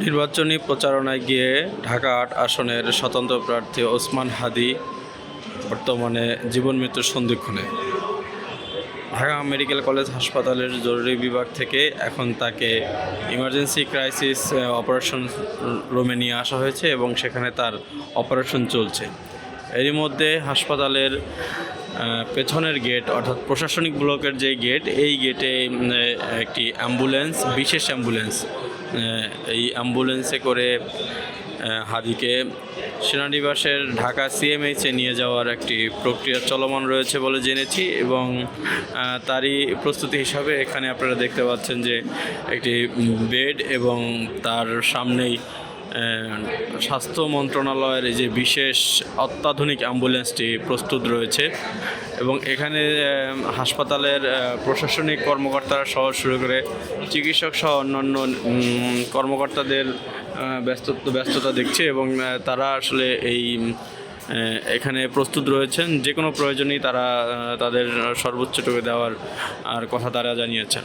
নির্বাচনী প্রচারণায় গিয়ে ঢাকা ৮ আসনের স্বতন্ত্র প্রার্থী ওসমান হাদী বর্তমানে জীবন-মৃত্যুর সন্ধিক্ষণে। ঢাকা মেডিকেল কলেজ হাসপাতালের জরুরি বিভাগ থেকে এখন তাকে ইমার্জেন্সি ক্রাইসিস অপারেশন রুমে নিয়ে আসা হয়েছে এবং সেখানে তার অপারেশন চলছে। এরই মধ্যে হাসপাতালের পেছনের গেট অর্থাৎ প্রশাসনিক ব্লকের যে গেট, এই গেটে একটি অ্যাম্বুলেন্স, বিশেষ অ্যাম্বুলেন্স, এই অ্যাম্বুলেন্সে করে হাদীকে সেনানিবাসের ঢাকা সিএমএইচে নিয়ে যাওয়ার একটি প্রক্রিয়া চলমান রয়েছে বলে জেনেছি এবং তারই প্রস্তুতি হিসাবে এখানে আপনারা দেখতে পাচ্ছেন যে একটি বেড এবং তার সামনেই স্বাস্থ্য মন্ত্রণালয়ের যে বিশেষ অত্যাধুনিক অ্যাম্বুলেন্সটি প্রস্তুত রয়েছে এবং এখানে হাসপাতালের প্রশাসনিক কর্মকর্তারা সহ শুরু করে চিকিৎসক সহ অন্যান্য কর্মকর্তাদের ব্যস্ততা দেখছে এবং তারা আসলে এখানে প্রস্তুত রয়েছেন। যে কোনো প্রয়োজনেই তারা তাদের সর্বোচ্চটুকু দেওয়ার কথা তারা জানিয়েছেন।